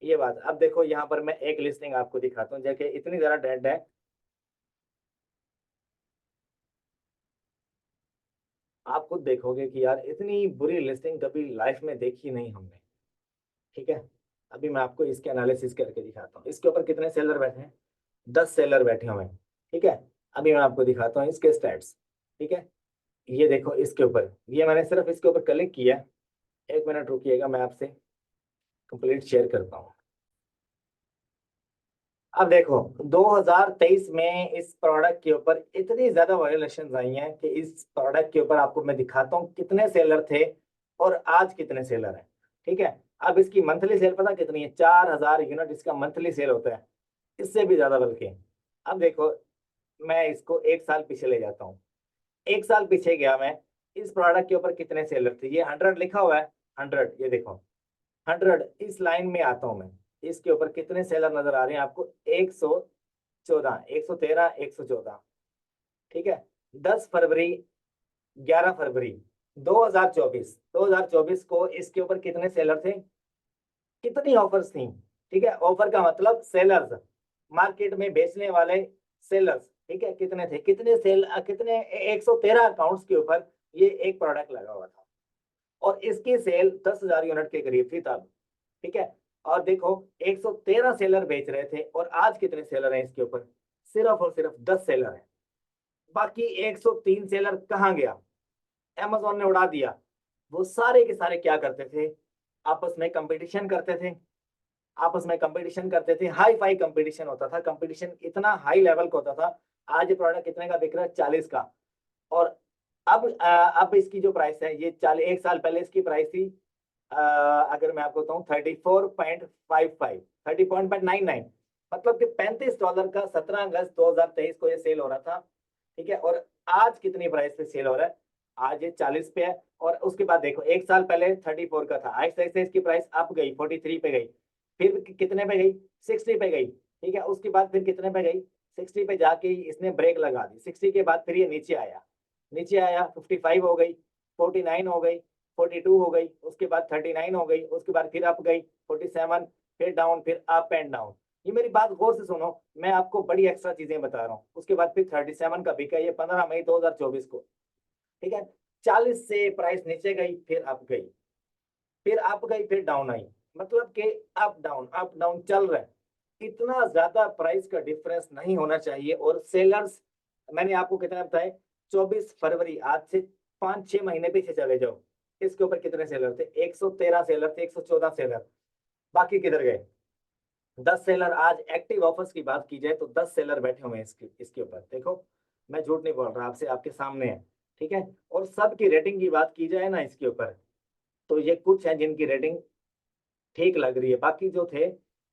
ये बात। अब देखो यहाँ पर मैं एक लिस्टिंग आपको दिखाता हूँ, जैसे इतनी ज्यादा डेड है, आप खुद देखोगे कि यार इतनी बुरी लिस्टिंग कभी लाइफ में देखी नहीं हमने। ठीक है, अभी मैं आपको इसके एनालिसिस करके दिखाता हूँ, इसके ऊपर कितने सेलर बैठे हैं, 10 सेलर बैठे हुए हैं। ठीक है, अभी मैं आपको दिखाता हूँ इसके स्टैट्स। ठीक है, ये देखो इसके ऊपर, ये मैंने सिर्फ इसके ऊपर क्लिक किया। 1 मिनट रुकिएगा, मैं आपसे कंप्लीट शेयर करता हूँ। अब देखो 2023 में इस प्रोडक्ट के ऊपर इतनी ज्यादा वायलेशन आई हैं कि इस प्रोडक्ट के ऊपर आपको मैं दिखाता हूँ कितने सेलर थे और आज कितने सेलर हैं। ठीक है, अब इसकी मंथली सेल पता कितनी है, 4000 यूनिट इसका मंथली सेल होता है, इससे भी ज्यादा बल्कि। अब देखो, मैं इसको 1 साल पीछे ले जाता हूँ। 1 साल पीछे गया मैं, इस प्रोडक्ट के ऊपर कितने सेलर थे, ये 100 लिखा हुआ है, 100, ये देखो 100, इस लाइन में आता हूं मैं, इसके ऊपर कितने सेलर नजर आ रहे हैं आपको, 114, 113, 114। ठीक है, 10 फरवरी, 11 फरवरी 2024 को इसके ऊपर कितने सेलर थे, कितनी ऑफर्स थी। ठीक है, ऑफर का मतलब सेलर्स, मार्केट में बेचने वाले सेलर्स। ठीक है, कितने थे, कितने सेल, कितने, 113 अकाउंट्स के ऊपर ये एक प्रोडक्ट लगा हुआ था, और इसकी सेल 10,000 यूनिट के करीब थी तब। ठीक है, और देखो 113 सेलर बेच रहे थे, और आज कितने सेलर हैं इसके ऊपर, सिर्फ और सिर्फ 10 सेलर हैं। बाकी 103 सेलर कहाँ गया, अमेजोन ने उड़ा दिया। वो सारे के सारे क्या करते थे, आपस में कंपटीशन करते थे, आपस में कंपटीशन करते थे, हाई फाई कंपटीशन होता था, कंपटीशन इतना हाई लेवल का होता था। आज ये प्रोडक्ट कितने का बिक रहा है, 40 का। और अब इसकी जो प्राइस है, ये 40, 1 साल पहले इसकी प्राइस थी, अगर मैं आपको बताऊं, 34.55, 30.99, मतलब कि $35 का 17 अगस्त 2023 को ये सेल हो रहा था। ठीक है, और आज कितनी प्राइस पे सेल हो रहा है, आज ये 40 पे है। और उसके बाद देखो 1 साल पहले 34 का था, ऐसे ऐसे इसकी प्राइस अप गई, 43 पे गई, फिर कितने पे गई, 60 पे गई। ठीक है, उसके बाद फिर कितने पे गई, 60 पे जाके इसने ब्रेक लगा दी, 60 के बाद फिर ये नीचे आया, नीचे आया, 55 हो गई, 49 हो गई, 42 हो गई, उसके बाद 39 हो गई, उसके बाद फिर अप गई, 47, फिर डाउन, फिर अप एंड डाउन। ये मेरी बात गौर से सुनो, मैं आपको बड़ी एक्स्ट्रा चीजें बता रहा हूँ। उसके बाद फिर 37 का बिका, ये 15 मई 2024 को। ठीक है, 40 से प्राइस नीचे गई, फिर अप गई, फिर अप गई, फिर डाउन आई, मतलब कि अप डाउन चल रहा है। इतना ज्यादा प्राइस का डिफरेंस नहीं होना चाहिए। और सेलर्स, मैंने आपको कितना बताया, 24 फरवरी, आज से 5-6 महीने पीछे चले जाओ, इसके ऊपर कितने सेलर थे? 113 सेलर थे, 114 सेलर। बाकी किधर गए? 10 सेलर। आज एक्टिव ऑफर्स की बात की जाए तो 10 सेलर बैठे हुए हैं इसके ऊपर। देखो, मैं झूठ नहीं बोल रहा, आपसे आपके सामने है, ठीक है। और सबकी रेटिंग की बात की जाए ना इसके ऊपर, तो ये कुछ है जिनकी रेटिंग ठीक लग रही है। बाकी जो थे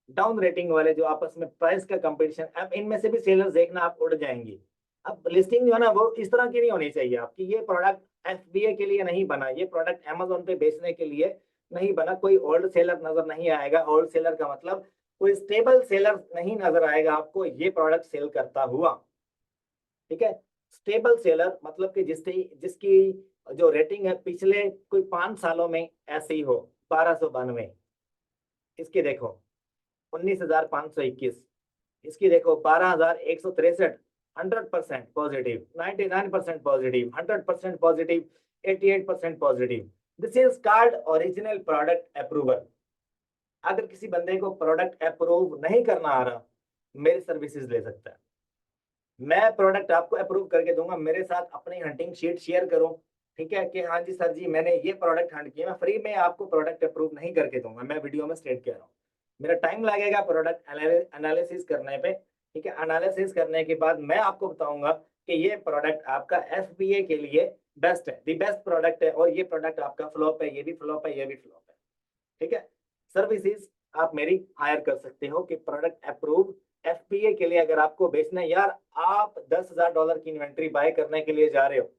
डाउन रेटिंग वाले, जो आपस में प्राइस का कंपटीशन, अब इनमें से भी सेलर्स देखना आप उड़ जाएंगी। अब लिस्टिंग जो है ना वो इस तरह की नहीं होनी चाहिए आपकी। ये प्रोडक्ट एफबीए के लिए नहीं बना, ये प्रोडक्ट अमेजोन पे बेचने के लिए नहीं बना। कोई ओल्ड सेलर नजर नहीं आएगा। ओल्ड सेलर का मतलब कोई स्टेबल सेलर नहीं नजर आएगा आपको ये प्रोडक्ट सेल करता हुआ, ठीक है। स्टेबल सेलर मतलब कि जिसकी जो रेटिंग है पिछले कोई 5 सालों में ऐसे ही हो। 1292, इसकी देखो 19,521, इसकी देखो 12,163, 100% positive, 99% positive, 100% positive, 88% positive. This is called original product approval. अगर किसी बंदे को प्रोडक्ट अप्रूव नहीं करना आ रहा, मेरी सर्विसेज ले सकता है। मैं प्रोडक्ट आपको अप्रूव करके दूंगा। मेरे साथ अपनी हंटिंग शीट शेयर करो, ठीक है, कि हाँ जी सर जी मैंने ये प्रोडक्ट हंट किया। मैं फ्री में आपको प्रोडक्ट अप्रूव नहीं करके दूंगा, मैं वीडियो में स्टेट कह रहा हूँ। मेरा टाइम लगेगा प्रोडक्ट एनालिसिस करने पे, ठीक है। एनालिसिस करने के बाद मैं आपको बताऊंगा कि ये प्रोडक्ट आपका एफबीए के लिए बेस्ट है, दी बेस्ट प्रोडक्ट है, और ये प्रोडक्ट आपका फ्लॉप है, ये भी फ्लॉप है, ये भी फ्लॉप है, ठीक है। सर्विसेज आप मेरी हायर कर सकते हो कि प्रोडक्ट अप्रूव एफपीए के लिए अगर आपको बेचना है। यार आप $10,000 की इन्वेंट्री बाय करने के लिए जा रहे हो,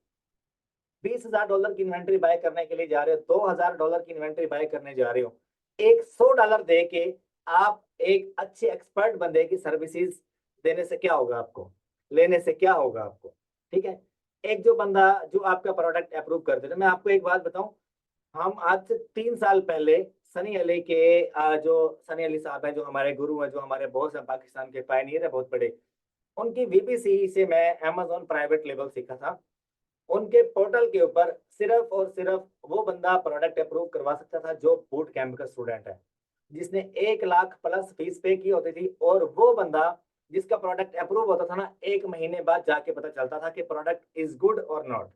$20,000 की इन्वेंट्री बाय करने के लिए जा रहे हो, $2,000 की इन्वेंट्री बाय करने जा रहे हो, $100 दे के आप एक अच्छे एक्सपर्ट बंदे की सर्विसेज देने से क्या होगा आपको, लेने से क्या होगा आपको, ठीक है। एक जो बंदा जो आपका प्रोडक्ट अप्रूव कर दे, मैं आपको एक बात बताऊं, हम आज से 3 साल पहले सनी अली के जो सनी अली साहब हैं, जो हमारे गुरु हैं, जो हमारे बॉस हैं, पाकिस्तान के पायनियर है बहुत बड़े, उनकी वीबीसी से मैं अमेजोन प्राइवेट लेबल सीखा था। उनके पोर्टल के ऊपर सिर्फ और सिर्फ वो बंदा प्रोडक्ट अप्रूव करवा सकता था जो बूट कैंप का स्टूडेंट है, जिसने 1 लाख प्लस फीस पे की होती थी। और वो बंदा जिसका प्रोडक्ट अप्रूव होता था ना, 1 महीने बाद जाके पता चलता था कि प्रोडक्ट इज गुड और नॉट।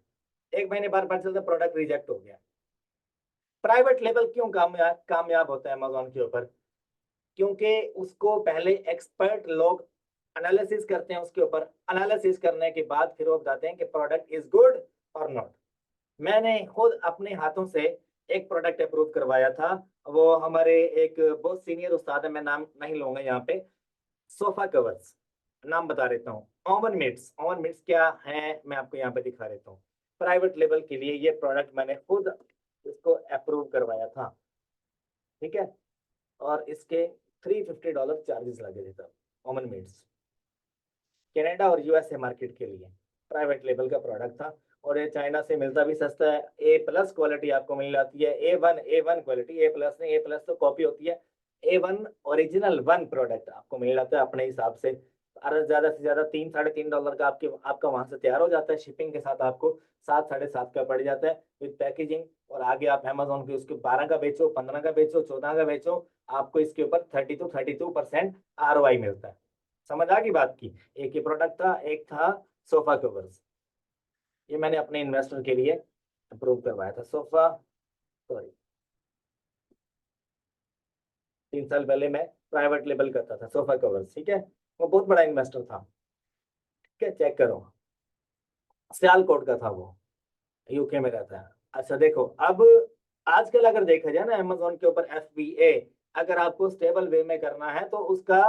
1 महीने बाद पता चलता प्रोडक्ट रिजेक्ट हो गया। प्राइवेट लेवल क्यों कामयाब कामयाब होता है अमेजोन के ऊपर? क्योंकि उसको पहले एक्सपर्ट लोग एनालिसिस करते हैं, उसके ऊपर एनालिसिस करने के बाद फिर वो बताते हैं कि प्रोडक्ट इज गुड और नॉट। मैंने खुद अपने हाथों से एक प्रोडक्ट अप्रूव करवाया था। वो हमारे एक बहुत सीनियर उस्ताद है, मैं नाम नहीं लूंगा यहाँ पे। सोफा कवर्स, नाम बता देता हूँ। ओवन मिट्स, ओवन मिट्स क्या है मैं आपको यहाँ पे दिखा देता हूँ। प्राइवेट लेवल के लिए ये प्रोडक्ट मैंने खुद इसको अप्रूव करवाया था, ठीक है। और इसके $350 चार्जेस लगे थे तब। ओवन मिट्स कनाडा और यूएसए मार्केट के लिए प्राइवेट लेवल का प्रोडक्ट था। और ये चाइना से मिलता भी सस्ता है। A+ क्वालिटी आपको मिल जाती है। A1 क्वालिटी, A+ नहीं, A+ तो कॉपी होती है। A1 ओरिजिनल 1 प्रोडक्ट आपको मिल जाता है अपने हिसाब से। अगर ज्यादा से ज्यादा $3-3.5 का आपका वहां से तैयार हो जाता है। शिपिंग के साथ आपको 7-7.5 का पड़ जाता है विद पैकेजिंग। और आगे आप अमेजोन के उसके 12 का बेचो, 15 का बेचो, 14 का बेचो, आपको इसके ऊपर 32% ROI मिलता है। समझ आ गई बात की? एक ही प्रोडक्ट था, एक था सोफा कवर्स। ये मैंने अपने इन्वेस्टर के लिए अप्रूव करवाया था। सोफा, सॉरी, 3 साल पहले मैं प्राइवेट लेबल करता था सोफा कवर्स, ठीक है। वो बहुत बड़ा इन्वेस्टर था, ठीक है, चेक करो। सियालकोट का था वो, यूके में रहता है। अच्छा देखो, अब आजकल अगर देखा जाए ना अमेजोन के ऊपर एफबीए, अगर आपको स्टेबल वे में करना है तो उसका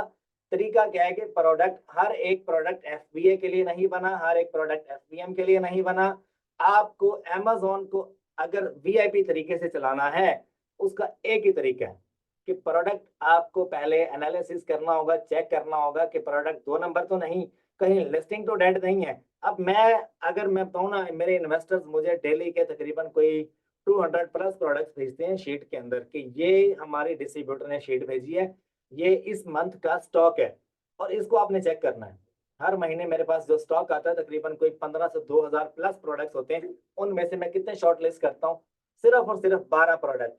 तरीका क्या है कि प्रोडक्ट, हर एक प्रोडक्ट एफबीए के लिए नहीं बना, हर एक प्रोडक्ट एफबीएम के लिए नहीं बना। आपको अमेजोन को अगर वीआईपी तरीके से चलाना है, उसका एक ही तरीका है कि प्रोडक्ट आपको पहले एनालिसिस करना होगा, चेक करना होगा कि प्रोडक्ट 2 नंबर तो नहीं, कहीं लिस्टिंग तो डेड नहीं है। अब मैं, अगर मैं बताऊँ ना, मेरे इन्वेस्टर्स मुझे डेली के तकरीबन कोई 200+ प्रोडक्ट्स भेजते हैं शीट के अंदर कि ये हमारे डिस्ट्रीब्यूटर ने शीट भेजी है, ये इस मंथ का स्टॉक है और इसको आपने चेक करना है। हर महीने मेरे पास जो स्टॉक आता है तकरीबन कोई 15 से 2,000+ प्रोडक्ट्स होते हैं। उनमें से मैं कितने शॉर्ट लिस्ट करता हूँ? सिर्फ और सिर्फ 12 प्रोडक्ट,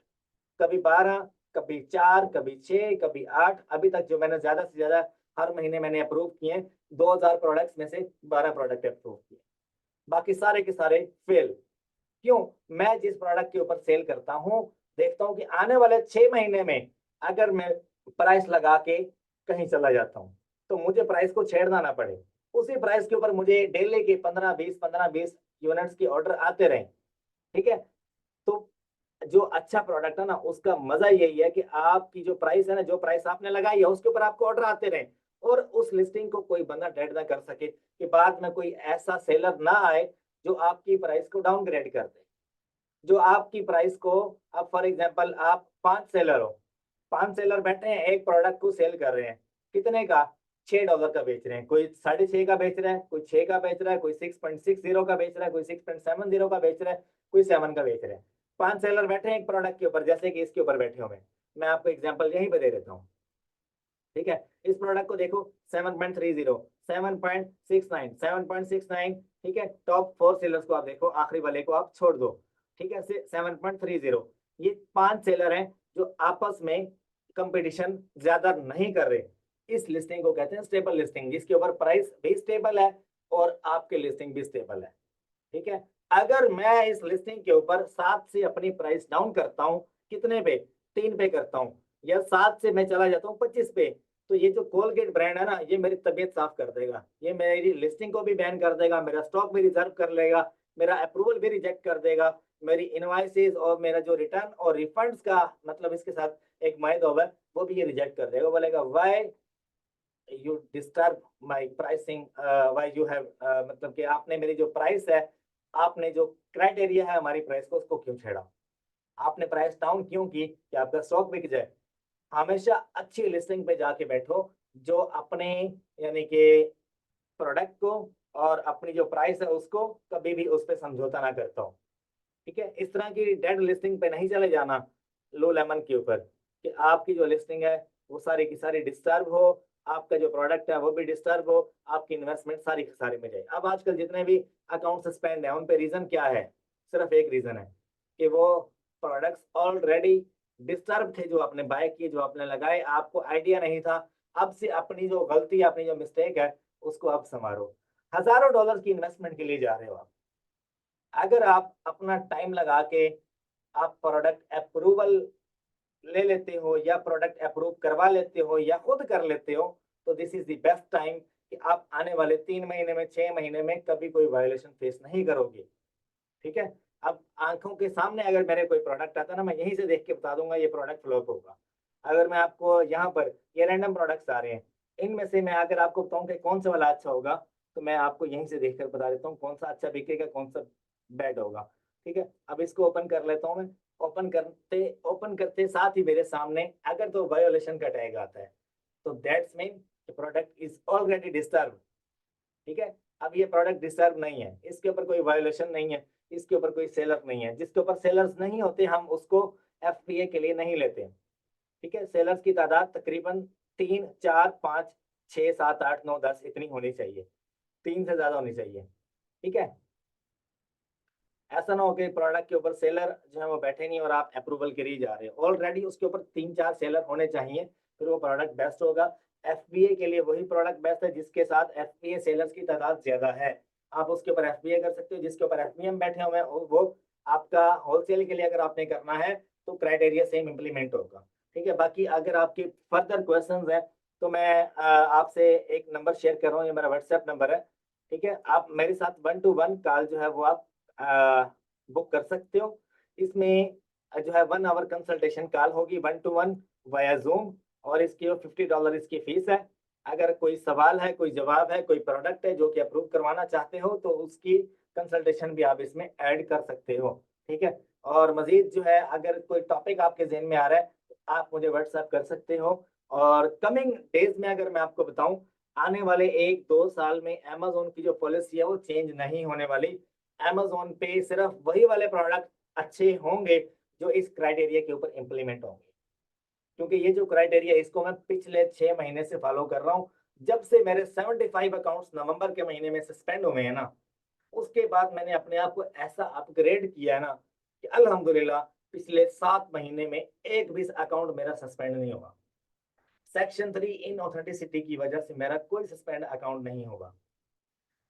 कभी 12, कभी 4, कभी 6, कभी 8। अभी तक जो मैंने ज्यादा से ज्यादा हर महीने मैंने अप्रूव किए 2000 प्रोडक्ट्स में से 12 प्रोडक्ट अप्रूव किए, बाकी सारे के सारे फेल। क्यों? मैं जिस प्रोडक्ट के ऊपर सेल करता हूँ, देखता हूँ कि आने वाले 6 महीने में अगर मैं प्राइस लगा के कहीं चला जाता हूँ तो मुझे प्राइस को छेड़ना ना पड़े, उसी प्राइस के ऊपर मुझे डेली के 15-20 यूनिट्स की ऑर्डर आते रहे। ठीक है, तो जो अच्छा प्रोडक्ट है ना, उसका मजा यही है कि आपकी जो प्राइस है ना, जो प्राइस आपने लगाई है उसके ऊपर आपको ऑर्डर आते रहे, और उस लिस्टिंग को कोई बंदा डेड ना कर सके कि बाद में कोई ऐसा सेलर ना आए जो आपकी प्राइस को डाउनग्रेड कर दे, जो आपकी प्राइस को। अब फॉर एग्जांपल आप 5 सेलर हो, 5 सेलर बैठे हैं एक प्रोडक्ट को सेल कर रहे हैं, कितने का? $6 का बेच रहे हैं, कोई 6.5 का बेच रहा है, कोई 6 का बेच रहा है, कोई 6.60 का बेच रहा है, कोई 6.70 का बेच रहा है, कोई 7 का बेच रहा है। 5 सेलर बैठे हैं एक प्रोडक्ट के ऊपर, जैसे कि इसके ऊपर बैठे हो। मैं आपको एग्जाम्पल यहीं पे दे देता हूँ। ठीक है, इस प्रोडक्ट को देखो 7.30, 7.69, 7.69। ठीक है, टॉप 4 सेलर्स को आप देखो, आखिरी वाले को आप छोड़ दो। ठीक है, 7.30। ये 5 सेलर हैं जो आपस में कंपटीशन ज्यादा नहीं कर रहे। इस लिस्टिंग को कहते हैं स्टेबल लिस्टिंग, जिसके ऊपर प्राइस भी स्टेबल है और आपके लिस्टिंग भी स्टेबल है। ठीक है, अगर मैं इस लिस्टिंग के ऊपर 7 से अपनी प्राइस डाउन करता हूँ, कितने पे? 3 पे करता हूँ, या 7 से मैं चला जाता हूँ 25 पे, तो ये जो कोलगेट ब्रांड है ना, ये मेरी तबीयत साफ कर देगा, ये मेरी लिस्टिंग को भी बैन कर देगा, मेरा स्टॉक भी रिजर्व कर लेगा, मेरा अप्रूवल भी रिजेक्ट कर देगा, मेरी इनवाइसेस और मेरा जो रिटर्न और रिफंड्स का मतलब इसके साथ एक मायदा है, वो भी ये रिजेक्ट कर देगा। बोलेगा why you disturb my pricing, why you have, मतलब कि आपने मेरी जो प्राइस है, आपने जो क्राइटेरिया है हमारी प्राइस को, उसको क्यों छेड़ा, आपने प्राइस डाउन क्यों की कि आपका स्टॉक बिक जाए। हमेशा अच्छी लिस्टिंग पे जाके बैठो, जो अपने यानी कि प्रोडक्ट को और अपनी जो प्राइस है उसको कभी भी उस पर समझौता ना करता हो। ठीक है, इस तरह की डेड लिस्टिंग पे नहीं चले जाना लो लेमन के ऊपर, कि आपकी जो लिस्टिंग है वो सारी की सारी डिस्टर्ब हो, आपका जो प्रोडक्ट है वो भी डिस्टर्ब हो, आपकी इन्वेस्टमेंट सारी की सारी में जाए। अब आजकल जितने भी अकाउंट सस्पेंड है उन पे रीजन क्या है? सिर्फ एक रीजन है कि वो प्रोडक्ट्स ऑलरेडी डिस्टर्ब थे, जो आपने बाय किए, जो आपने लगाए, आपको आइडिया नहीं था। अब से अपनी जो गलती, अपनी जो मिस्टेक है उसको आप संवारो। हजारों डॉलर की इन्वेस्टमेंट के लिए जा रहे हो आप, अगर आप अपना टाइम लगा के आप प्रोडक्ट अप्रूवल ले लेते हो या प्रोडक्ट अप्रूव करवा लेते हो या खुद कर लेते हो, तो this is the best time कि आप आने वाले 3 महीने में, 6 महीने में कभी कोई वायोलेशन फेस नहीं करोगे। ठीक है, अब आंखों के सामने अगर मेरे कोई प्रोडक्ट आता है ना, मैं यहीं से देख के बता दूंगा ये प्रोडक्ट फ्लॉप होगा। अगर मैं आपको यहाँ पर ये रैंडम प्रोडक्ट्स आ रहे हैं, इनमें से मैं अगर आपको बताऊं कि कौन सा वाला अच्छा होगा, तो मैं आपको यहीं से देखकर बता देता हूँ कौन सा अच्छा बिकेगा, कौन सा बैड होगा। ठीक है, अब इसको ओपन कर लेता हूँ मैं। ओपन करते साथ ही मेरे सामने अगर तो वायोलेशन का टैग आता है, तो that's mean product is already disturb. ठीक है, अब ये प्रोडक्ट डिस्टर्ब नहीं है, इसके ऊपर कोई वायोलेशन नहीं है, इसके ऊपर कोई सेलर नहीं है। जिसके ऊपर सेलर्स नहीं होते हम उसको एफपीए के लिए नहीं लेते। ठीक है, सेलर्स की तादाद तकरीबन 3, 4, 5, 6, 7, 8, 9, 10 इतनी होनी चाहिए, 3 से ज्यादा होनी चाहिए। ठीक है, ऐसा ना हो कि प्रोडक्ट के ऊपर सेलर जो है वो बैठे नहीं और आप अप्रूवल के लिए जा रहे हो, ऑलरेडी उसके ऊपर 3-4 सेलर होने चाहिए, फिर वो प्रोडक्ट बेस्ट होगा। एफपीए के लिए वही प्रोडक्ट बेस्ट है जिसके साथ एफपीए सेलर्स की तादाद ज्यादा है। आप उसके ऊपर एफपीए कर सकते हो, जिसके ऊपर एफपीएम बैठे हुए हैं वो आपका होलसेल के लिए अगर आपने करना है तो क्राइटेरिया सेम इम्प्लीमेंट होगा। ठीक है, बाकी अगर आपके फर्दर क्वेश्चंस हैं तो मैं आपसे एक नंबर शेयर कर रहा हूँ, ये मेरा व्हाट्सएप नंबर है। ठीक है, आप मेरे साथ 1-to-1 कॉल जो है वो आप बुक कर सकते हो। इसमें जो है 1 आवर कंसल्टेशन कॉल होगी 1-to-1 वाया जूम, और इसकी $50 इसकी फीस है। अगर कोई सवाल है, कोई जवाब है, कोई प्रोडक्ट है जो कि अप्रूव करवाना चाहते हो, तो उसकी कंसल्टेशन भी आप इसमें ऐड कर सकते हो। ठीक है, और मजीद जो है अगर कोई टॉपिक आपके जहन में आ रहा है तो आप मुझे व्हाट्सएप कर सकते हो। और कमिंग डेज में अगर मैं आपको बताऊं, आने वाले 1-2 साल में अमेजोन की जो पॉलिसी है वो चेंज नहीं होने वाली। अमेजोन पे सिर्फ वही वाले प्रोडक्ट अच्छे होंगे जो इस क्राइटेरिया के ऊपर इम्प्लीमेंट होंगे, क्योंकि ये जो क्राइटेरिया इसको मैं पिछले 6 महीने से फॉलो कर रहा हूँ। जब से मेरे 75 अकाउंट्स नवंबर के महीने में सस्पेंड हुए हैं ना, उसके बाद मैंने अपने आप को ऐसा अपग्रेड किया है ना कि अल्हम्दुलिल्लाह पिछले 7 महीने में एक भी अकाउंट मेरा सस्पेंड नहीं होगा। सेक्शन 3 इन ऑथेंटिसिटी की वजह से मेरा कोई सस्पेंड अकाउंट नहीं होगा।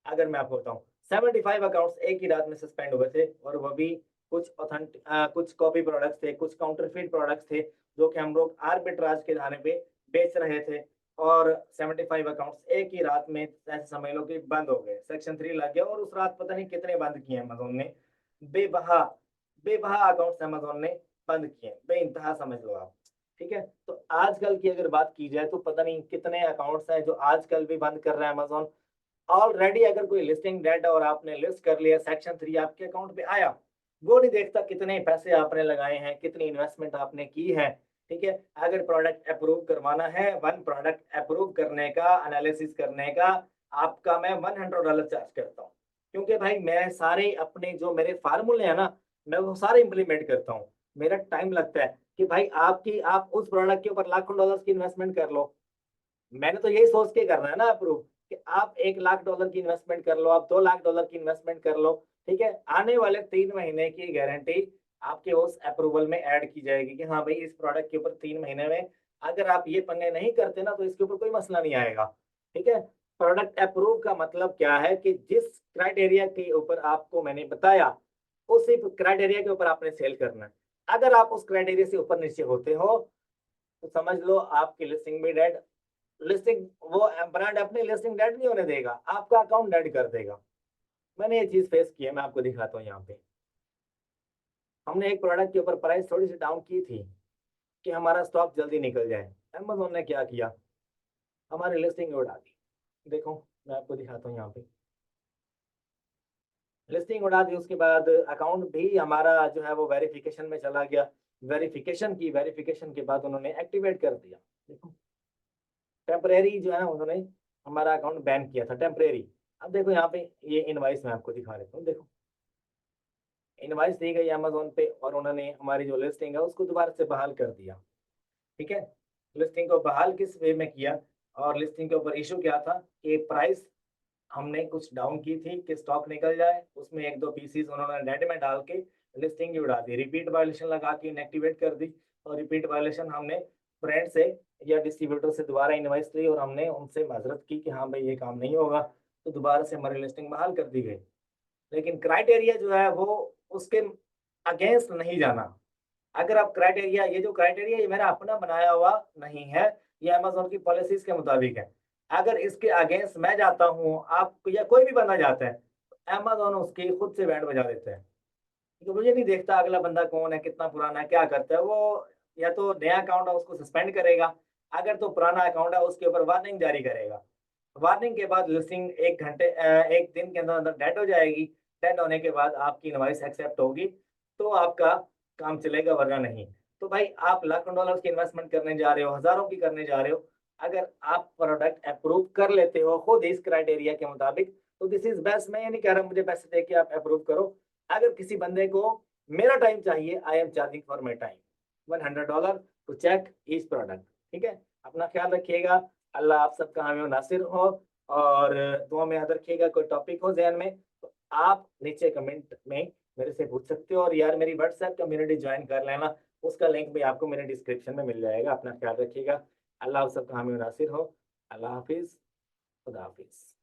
अगर मैं आपको बताऊं 75 अकाउंट्स एक ही रात में सस्पेंड हुए थे, और वो भी कुछ कॉपी प्रोडक्ट्स थे, कुछ काउंटरफीट प्रोडक्ट्स थे जो कि हम लोग आर्बिट्राज के धारे पे बेच रहे थे, और 75 अकाउंट्स एक ही रात में ऐसे समझ लो कि बंद हो गए, सेक्शन 3 लग गया, और उस रात पता नहीं कितने बंद किए अमेजोन ने। बेबहा बेबहा अकाउंट्स अमेजोन ने बंद किए, बेइंतहा समझ लो आप। ठीक है, तो आजकल की अगर बात की जाए तो पता नहीं कितने अकाउंट्स हैं जो आजकल भी बंद कर रहा है अमेजोन। ऑलरेडी अगर कोई लिस्टिंग डेट और आपने लिस्ट कर लिया, सेक्शन 3 आपके अकाउंट पे आया, वो नहीं देखता कितने पैसे आपने लगाए हैं, कितनी इन्वेस्टमेंट आपने की है। ठीक है, अगर प्रोडक्ट अप्रूव करवाना है, वन प्रोडक्ट अप्रूव करने का, एनालिसिस करने का आपका मैं $100 चार्ज करता हूँ, क्योंकि भाई मैं सारे अपने जो मेरे फार्मूले हैं ना, मैं वो सारे इंप्लीमेंट करता हूँ। मेरा टाइम लगता है कि भाई आप उस प्रोडक्ट के ऊपर लाखों डॉलर्स की इन्वेस्टमेंट कर लो, मैंने तो यही सोच के करना है ना अप्रूव, कि आप $1 लाख की इन्वेस्टमेंट कर लो, आप $2 लाख की इन्वेस्टमेंट कर लो। ठीक है, आने वाले 3 महीने की गारंटी आपके उस अप्रूवल में ऐड की जाएगी कि हाँ भाई इस प्रोडक्ट के ऊपर 3 महीने में अगर आप ये पंगे नहीं करते ना तो इसके ऊपर कोई मसला नहीं आएगा। ठीक है, प्रोडक्ट अप्रूव का मतलब क्या है कि जिस क्राइटेरिया के ऊपर आपको मैंने बताया उसी क्राइटेरिया के ऊपर आपने सेल करना है। अगर आप उस क्राइटेरिया से ऊपर नीचे होते हो तो समझ लो आपकी लिस्टिंग भी डेड। लिस्टिंग वो ब्रांड अपनी लिस्टिंग डेड नहीं होने देगा, आपका अकाउंट डेड कर देगा। मैंने ये चीज फेस की है, मैं आपको दिखाता हूँ यहाँ पे। हमने एक प्रोडक्ट के ऊपर प्राइस थोड़ी सी डाउन की थी कि हमारा स्टॉक जल्दी निकल जाए, अमेज़न ने क्या किया, हमारी लिस्टिंग उड़ा दी। देखो मैं आपको दिखाता हूँ यहाँ पे, लिस्टिंग उड़ा दी, उसके बाद अकाउंट भी हमारा जो है वो वेरिफिकेशन में चला गया। वेरिफिकेशन के बाद उन्होंने एक्टिवेट कर दिया। देखो टेम्परेरी जो है ना, उन्होंने हमारा अकाउंट बैन किया था टेम्परेरी। अब देखो यहाँ पे ये इनवाइस मैं आपको दिखा देता हूँ। देखो इनवाइस दी गई अमेजोन पे, और उन्होंने हमारी जो लिस्टिंग है उसको दोबारा से बहाल कर दिया। ठीक है, लिस्टिंग को बहाल किस वे में किया, और लिस्टिंग के ऊपर इशू क्या था कि प्राइस हमने कुछ डाउन की थी कि स्टॉक निकल जाए, उसमें एक दो पीसीज उन्होंने नेट में डाल के लिस्टिंग ही उड़ा दी, रिपीट वायलेशन लगा के इनएक्टिवेट कर दी। और रिपीट वायलेशन हमने फ्रेंड से या डिस्ट्रीब्यूटर से दोबारा इनवाइस ली और हमने उनसे माजरत की कि हाँ भाई ये काम नहीं होगा, तो दोबारा से हमारी लिस्टिंग बहाल कर दी गई। लेकिन क्राइटेरिया जो है वो उसके अगेंस्ट नहीं जाना। अगर आप क्राइटेरिया, ये जो क्राइटेरिया ये मेरा अपना बनाया हुआ नहीं है, ये अमेजोन की पॉलिसीज के मुताबिक है। अगर इसके अगेंस्ट मैं जाता हूँ, आप या कोई भी बंदा जाता है, अमेजोन उसकी खुद से बैंड बजा देते हैं। तो मुझे नहीं देखता अगला बंदा कौन है, कितना पुराना है, क्या करता है वो, या तो नया अकाउंट है उसको सस्पेंड करेगा, अगर तो पुराना अकाउंट है उसके ऊपर वार्निंग जारी करेगा। वार्निंग के बाद लिस्टिंग एक दिन के अंदर अंदर डेड हो जाएगी। डेड होने के बाद आपकी इनवॉइस एक्सेप्ट होगी तो आपका काम चलेगा, वरना नहीं। तो भाई आप लाखों डॉलर की इन्वेस्टमेंट करने जा रहे हो, हजारों की करने जा रहे हो, अगर आप प्रोडक्ट अप्रूव कर लेते हो खुद इस क्राइटेरिया के मुताबिक, तो दिस इज बेस्ट। मैं ये नहीं कह रहा मुझे पैसे दे के आप अप्रूव करो। अगर किसी बंदे को मेरा टाइम चाहिए, I am charging for my time $100 to check each product. ठीक है, अपना ख्याल रखिएगा, अल्लाह आप सबका हामी और नासिर हो, और दुआ में याद रखिएगा। कोई टॉपिक हो जहन में तो आप नीचे कमेंट में मेरे से पूछ सकते हो, और यार मेरी व्हाट्सएप कम्युनिटी ज्वाइन कर लेना, उसका लिंक भी आपको मेरे डिस्क्रिप्शन में मिल जाएगा। अपना ख्याल रखिएगा, अल्लाह आप सबका हामी और नासिर हो। अल्लाह हाफिज, खुदा हाफिज।